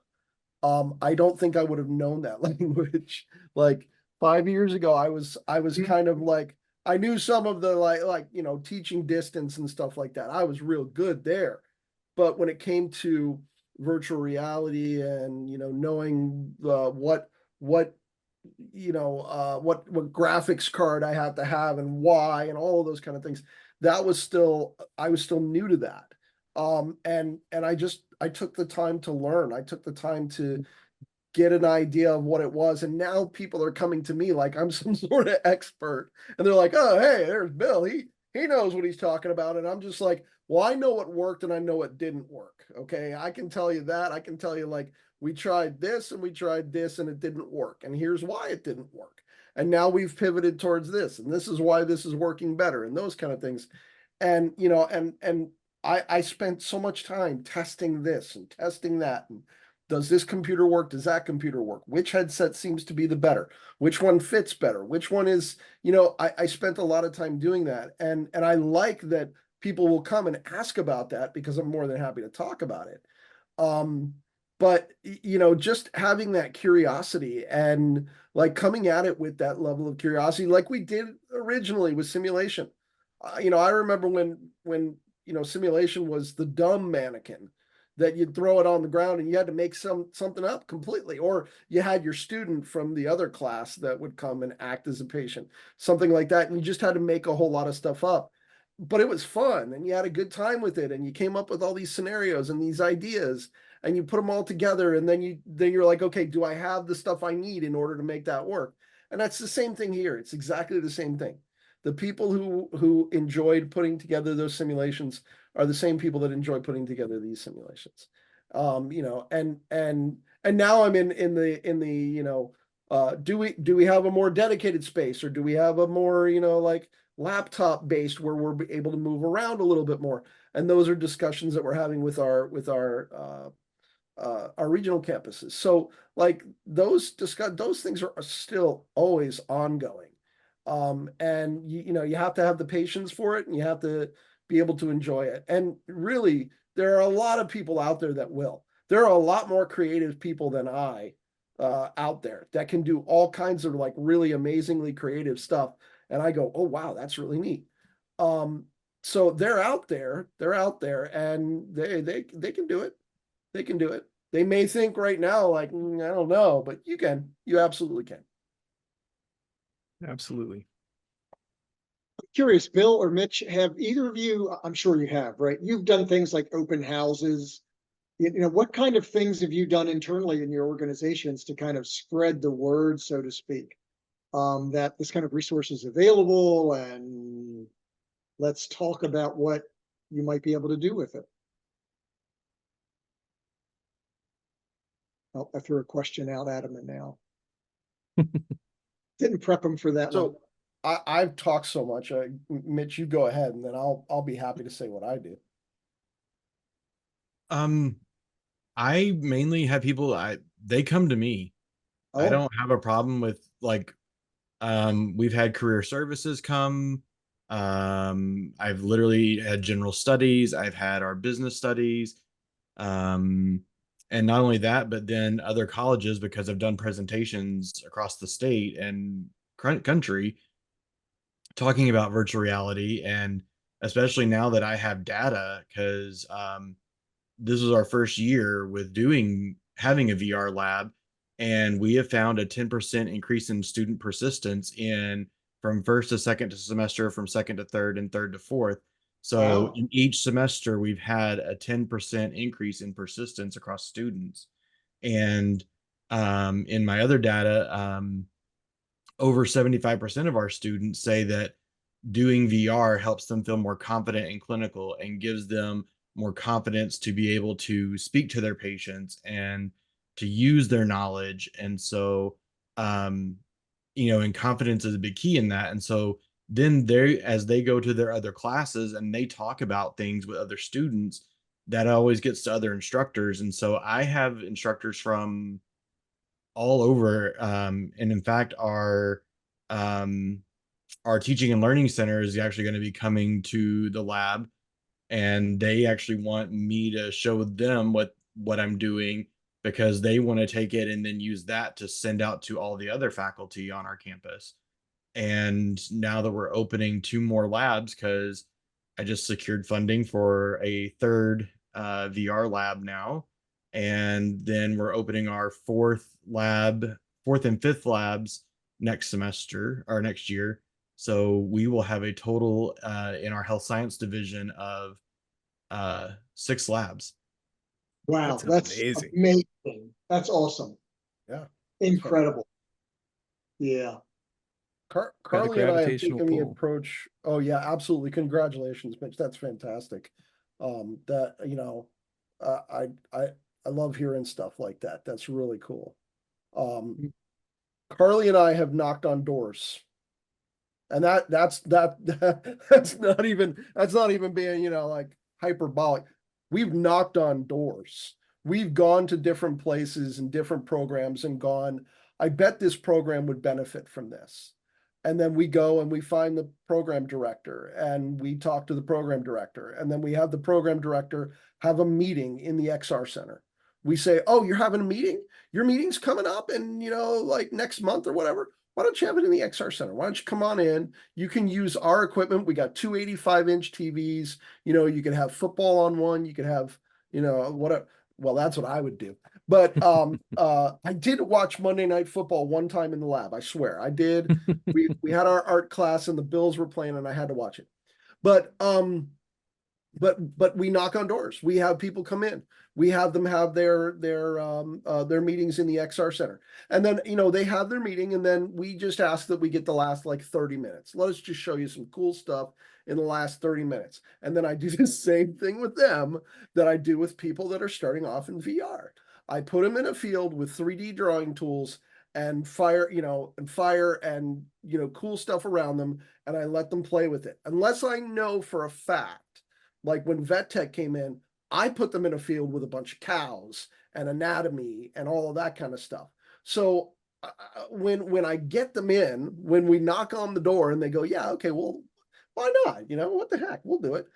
I don't think I would have known that language. Like 5 years ago, I was kind of like, I knew some of the teaching distance and stuff like that. I was real good there. But when it came to virtual reality and knowing what what graphics card I had to have and why and all of those kind of things, I was still new to that. And I took the time to learn. I took the time to get an idea of what it was. And now people are coming to me like I'm some sort of expert. And they're like, oh, hey, there's Bill. He knows what he's talking about. And I'm just like, well, I know what worked and I know what didn't work. Okay. I can tell you that. I can tell you, like, we tried this and we tried this and it didn't work. And here's why it didn't work. And now we've pivoted towards this. And this is why this is working better and those kind of things. And, and I spent so much time testing this and testing that. And does this computer work? Does that computer work? Which headset seems to be the better? Which one fits better? Which one is, I spent a lot of time doing that. And I like that people will come and ask about that because I'm more than happy to talk about it. But, just having that curiosity and like coming at it with that level of curiosity, like we did originally with simulation. I remember when simulation was the dumb mannequin that you'd throw it on the ground and you had to make something up completely, or you had your student from the other class that would come and act as a patient, something like that. And you just had to make a whole lot of stuff up, but it was fun and you had a good time with it. And you came up with all these scenarios and these ideas and you put them all together. And then you're like, okay, do I have the stuff I need in order to make that work? And that's the same thing here. It's exactly the same thing. The people who enjoyed putting together those simulations are the same people that enjoy putting together these simulations. And now I'm in the do we have a more dedicated space, or do we have a more like laptop based where we're able to move around a little bit more? And those are discussions that we're having with our regional campuses. So like those things are still always ongoing. And you have to have the patience for it and you have to be able to enjoy it. And really, there are a lot of people out there that will. There are a lot more creative people than I out there that can do all kinds of like really amazingly creative stuff. And I go, oh, wow, that's really neat. So they're out there, and they can do it. They can do it. They may think right now, like, I don't know, but you absolutely can. Absolutely. Curious, Bill or Mitch, have either of you, I'm sure you have, right? You've done things like open houses. What kind of things have you done internally in your organizations to kind of spread the word, so to speak, that this kind of resource is available, and let's talk about what you might be able to do with it? Oh, I threw a question out at him and now. Didn't prep him for that one. So I've talked so much. Mitch, you go ahead, and then I'll be happy to say what I do. I mainly have people, they come to me. I Oh, don't have a problem with like, we've had career services come. I've literally had general studies. I've had our business studies. And not only that, but then other colleges, because I've done presentations across the state and country talking about virtual reality. And especially now that I have data, because this was our first year with having a VR lab. And we have found a 10% increase in student persistence from first to second to semester, from second to third, and third to fourth. So Wow. in each semester, we've had a 10% increase in persistence across students. And in my other data, over 75% of our students say that doing VR helps them feel more confident in clinical and gives them more confidence to be able to speak to their patients and to use their knowledge. And so, um, and confidence is a big key in that. And so then as they go to their other classes and they talk about things with other students, that always gets to other instructors. And so I have instructors from all over. And in fact, um, our teaching and learning center is actually going to be coming to the lab, and they actually want me to show them what I'm doing, because they want to take it and then use that to send out to all the other faculty on our campus. And now that we're opening 2 more labs, because I just secured funding for a third VR lab now, and then we're opening our fourth and fifth labs next semester or next year. So we will have a total in our health science division of 6 labs. Wow, That's that's amazing. amazing. That's awesome. Yeah. Incredible. Yeah. Got a Carly and I have gravitational taken the pull. approach. Oh yeah, absolutely. Congratulations, Mitch. That's fantastic. That I love hearing stuff like that. That's really cool. Mm. Carly and I have knocked on doors, and that's that's not even being like hyperbolic. We've knocked on doors. We've gone to different places and different programs and gone, I bet this program would benefit from this. And then we go and we find the program director and we talk to the program director. And then we have the program director have a meeting in the XR Center. We say, oh, you're having a meeting? Your meeting's coming up and, like next month or whatever. Why don't you have it in the XR Center? Why don't you come on in? You can use our equipment. We got 285-inch TVs. You can have football on one. You can have, whatever. Well, that's what I would do. But I did watch Monday Night Football one time in the lab. I swear I did. We had our art class and the Bills were playing and I had to watch it. But we knock on doors. We have people come in. We have them have their meetings in the XR Center, and then they have their meeting, and then we just ask that we get the last like 30 minutes. Let us just show you some cool stuff in the last 30 minutes, and then I do the same thing with them that I do with people that are starting off in VR. I put them in a field with 3D drawing tools and fire and cool stuff around them, and I let them play with it, unless I know for a fact. Like when vet tech came in, I put them in a field with a bunch of cows and anatomy and all of that kind of stuff. So when I get them in, when we knock on the door and they go, yeah, okay, well, why not? What the heck, we'll do it.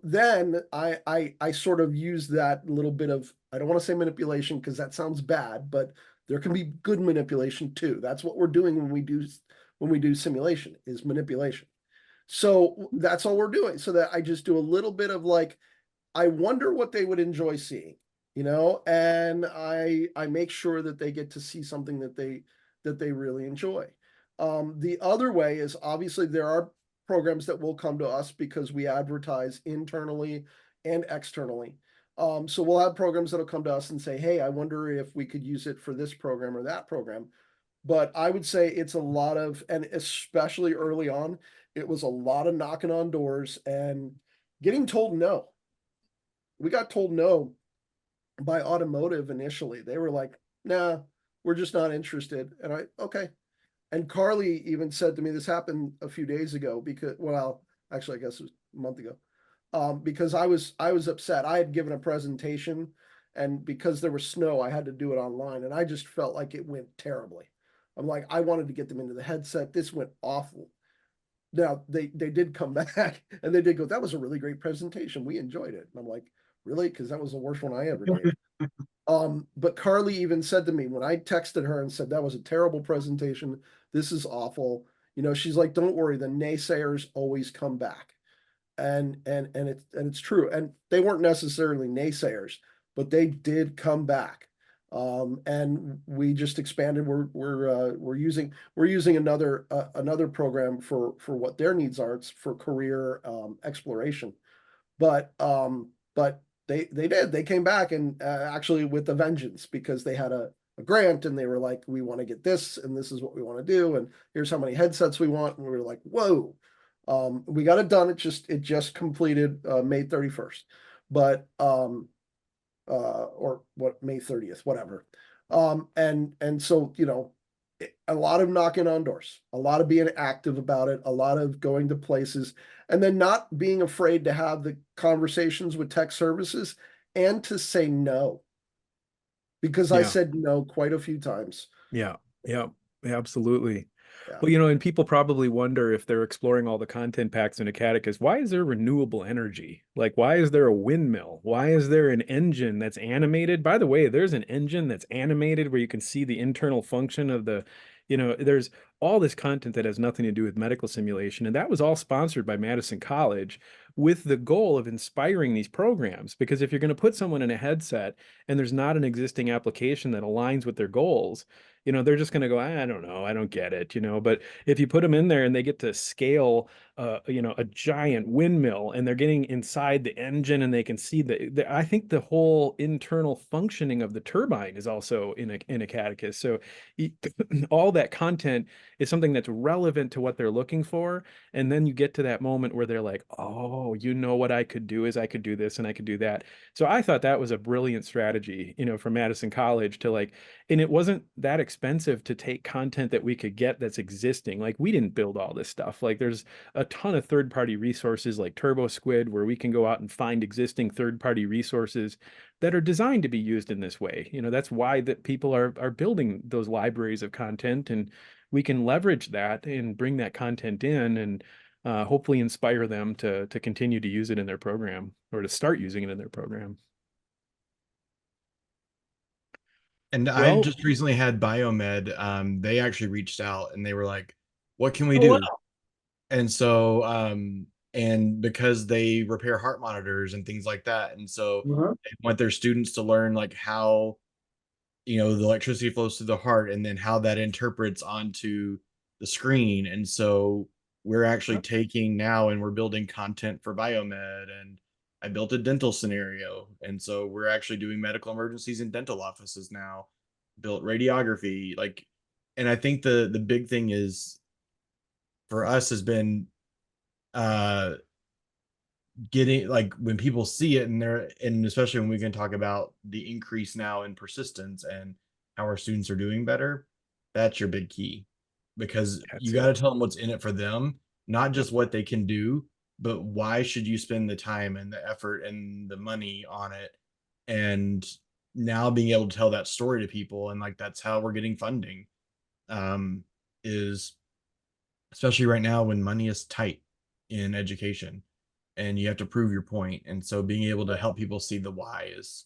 Then I sort of use that little bit of, I don't want to say manipulation because that sounds bad, but there can be good manipulation too. That's what we're doing when we do simulation, is manipulation. So that's all we're doing. So that I just do a little bit of like, I wonder what they would enjoy seeing, and I make sure that they get to see something that they really enjoy. The other way is obviously there are programs that will come to us because we advertise internally and externally. So we'll have programs that'll come to us and say, hey, I wonder if we could use it for this program or that program. But I would say it's a lot of, and especially early on, it was a lot of knocking on doors and getting told no. We got told no by automotive initially. They were like, nah, we're just not interested. And okay. And Carly even said to me, this happened a few days ago actually, I guess it was a month ago. Because I was upset. I had given a presentation, and because there was snow, I had to do it online. And I just felt like it went terribly. I'm like, I wanted to get them into the headset. This went awful. Now they did come back and they did go, that was a really great presentation. We enjoyed it. And I'm like, really? Because that was the worst one I ever gave. But Carly even said to me when I texted her and said, that was a terrible presentation. This is awful. She's like, don't worry. The naysayers always come back. And it's true. And they weren't necessarily naysayers, but they did come back. And we just expanded. We're using another program for what their needs are. It's for career exploration. But they came back and actually with a vengeance, because they had a grant and they were like, we want to get this and this is what we want to do and here's how many headsets we want, and we were like, whoa. We got it done. It just completed May 31st, but or what, May 30th, whatever. And so, you know, a lot of knocking on doors, a lot of being active about it, a lot of going to places, and then not being afraid to have the conversations with tech services and to say no. Because I Yeah. said no quite a few times. Yeah. Yeah. Absolutely. Yeah. Well, you know, and people probably wonder, if they're exploring all the content packs in Acadicus, why is there renewable energy? Like, why is there a windmill? Why is there an engine that's animated? By the way, there's an engine that's animated where you can see the internal function of the, you know, there's all this content that has nothing to do with medical simulation. And that was all sponsored by Madison College with the goal of inspiring these programs. Because if you're going to put someone in a headset and there's not an existing application that aligns with their goals, you know, they're just going to go, I don't know, I don't get it, you know. But if you put them in there and they get to scale, you know, a giant windmill, and they're getting inside the engine and they can see I think the whole internal functioning of the turbine is also in a Catechus. So all that content is something that's relevant to what they're looking for. And then you get to that moment where they're like, oh, you know, what I could do is I could do this and I could do that. So I thought that was a brilliant strategy, you know, from Madison College to like, and it wasn't that expensive to take content that we could get that's existing. Like, we didn't build all this stuff. Like, there's a ton of third-party resources like Turbo Squid, where we can go out and find existing third-party resources that are designed to be used in this way. You know, that's why that people are building those libraries of content, and we can leverage that and bring that content in and hopefully inspire them to continue to use it in their program, or to start using it in their program. And I Well, just recently had Biomed. They actually reached out and they were like, what can we Oh, do? wow. And so, and because they repair heart monitors and things like that. And so Uh-huh. they want their students to learn like how, you know, the electricity flows through the heart and then how that interprets onto the screen. And so we're actually taking now and we're building content for Biomed, and I built a dental scenario. And so we're actually doing medical emergencies in dental offices now, built radiography, like, and I think the big thing is for us has been uh getting, like, when people see it and they're, and especially when we can talk about the increase now in persistence and how our students are doing better, that's your big key, because that's you got to it. tell them what's in it for them, not Yep. just what they can do, but why should you spend the time and the effort and the money on it. And now being able to tell that story to people, and like that's how we're getting funding, um is, especially right now when money is tight in education and you have to prove your point. And so being able to help people see the why is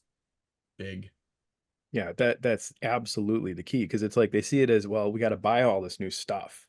big. Yeah, that's absolutely the key, because it's like they see it as, well, we got to buy all this new stuff.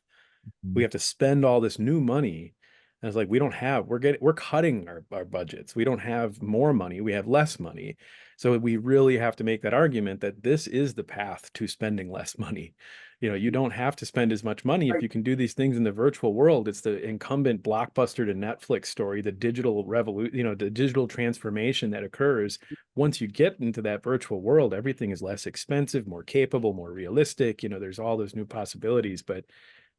We have to spend all this new money. And it's like, we're cutting our budgets. We don't have more money, we have less money. So we really have to make that argument that this is the path to spending less money. You know, you don't have to spend as much money if you can do these things in the virtual world. It's the incumbent Blockbuster to Netflix story, the digital revolution, you know, the digital transformation that occurs once you get into that virtual world. Everything is less expensive, more capable, more realistic. You know, there's all those new possibilities, but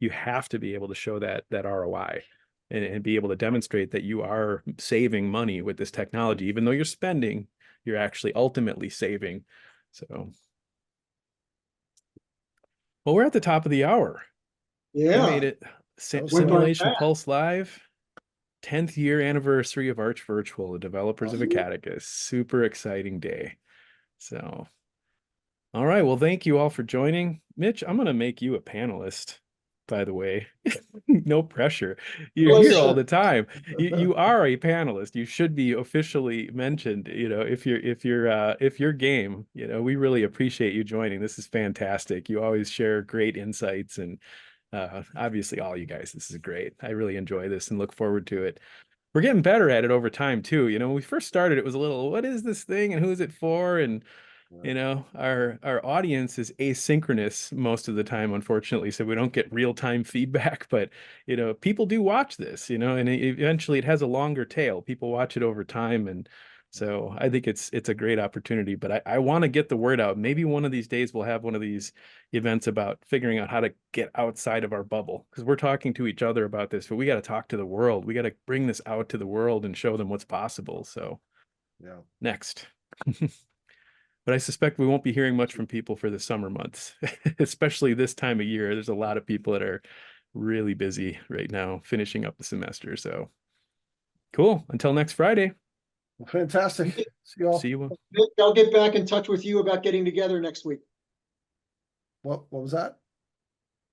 you have to be able to show that ROI, and be able to demonstrate that you are saving money with this technology. Even though you're spending, you're actually ultimately saving. So, well, we're at the top of the hour. We made Yeah. it. That was Went by Simulation fast. Pulse Live, 10th year anniversary of Arch Virtual, the developers of Awesome. Acadicus. Super exciting day. So, all right. Well, thank you all for joining. Mitch, I'm going to make you a panelist, by the way. No pressure. You're here all the time. You are a panelist. You should be officially mentioned, you know, if you're game, you know, we really appreciate you joining. This is fantastic. You always share great insights, and obviously all you guys, this is great. I really enjoy this and look forward to it. We're getting better at it over time too. You know, when we first started, it was a little, what is this thing and who is it for? And You know, our audience is asynchronous most of the time, unfortunately, so we don't get real-time feedback. But you know, people do watch this, you know, and eventually it has a longer tail. People watch it over time, and so I think it's a great opportunity. But I want to get the word out. Maybe one of these days we'll have one of these events about figuring out how to get outside of our bubble, because we're talking to each other about this, but we got to talk to the world. We got to bring this out to the world and show them what's possible. So Yeah. next. But I suspect we won't be hearing much from people for the summer months, especially this time of year. There's a lot of people that are really busy right now, finishing up the semester. So cool. Until next Friday. Fantastic. See you all. See you. Nick, I'll get back in touch with you about getting together next week. What was that?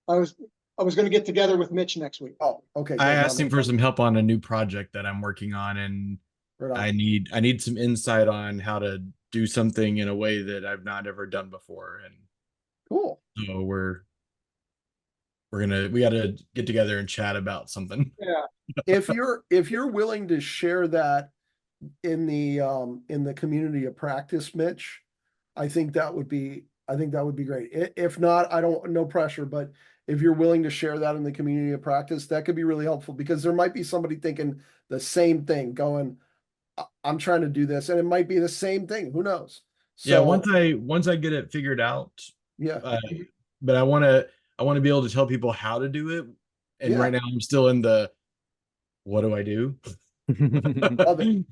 I was going to get together with Mitch next week. Oh, okay. I good. asked him for some help on a new project that I'm working on, and Right on. I need some insight on how to do something in a way that I've not ever done before. And Cool. so we got to get together and chat about something. Yeah. If you're willing to share that in the community of practice, Mitch, I think that would be great. If not, no pressure, but if you're willing to share that in the community of practice, that could be really helpful, because there might be somebody thinking the same thing, going, I'm trying to do this, and it might be the same thing. Who knows? So, Yeah, once I get it figured out, yeah, but I want to be able to tell people how to do it. And Yeah. right now I'm still in the, what do I do? Love it.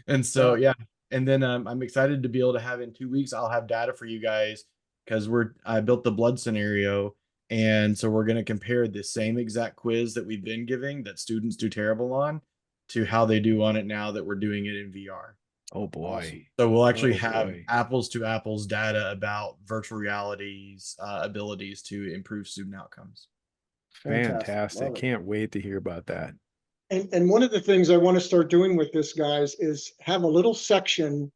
And so, yeah. And then I'm excited to be able to have, in 2 weeks, I'll have data for you guys, because I built the blood scenario. And so we're going to compare the same exact quiz that we've been giving that students do terrible on to how they do on it now that we're doing it in VR. Oh boy. Awesome. So we'll actually Oh, have boy. apples to apples data about virtual reality's abilities to improve student outcomes. Fantastic. Love it. Can't wait to hear about that. And one of the things I want to start doing with this, guys, is have a little section,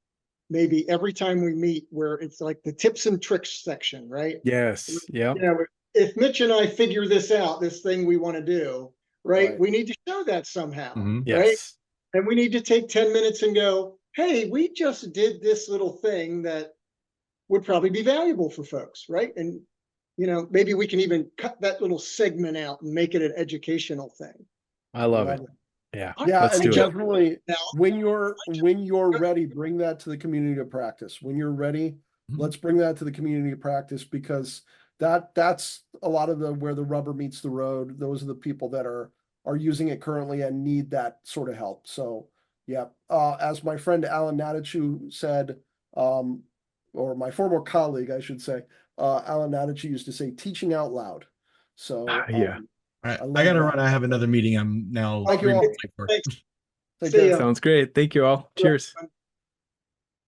maybe every time we meet, where it's like the tips and tricks section, right? Yes. Yeah. You know, if Mitch and I figure this out, this thing we want to do, right? Right. We need to show that somehow, Mhm. right? Yes. And we need to take 10 minutes and go, hey, we just did this little thing that would probably be valuable for folks, right? And, you know, maybe we can even cut that little segment out and make it an educational thing. I love it. Love Yeah. Yeah, Let's and do it. definitely Now, when you're ready, bring that to the community of practice. When you're ready, Mhm. let's bring that to the community of practice, because that's a lot of where the rubber meets the road. Those are the people that are using it currently and need that sort of help. So yeah, as my friend Alan Natichu said, or my former colleague, I should say, Alan Natichu used to say, teaching out loud. So Yeah. All right, I I love gotta that. run. I have another meeting. I'm now Thank you 3 all. minutes late for. Thanks. Take See care. ya. Sounds great. Thank you all. Cheers.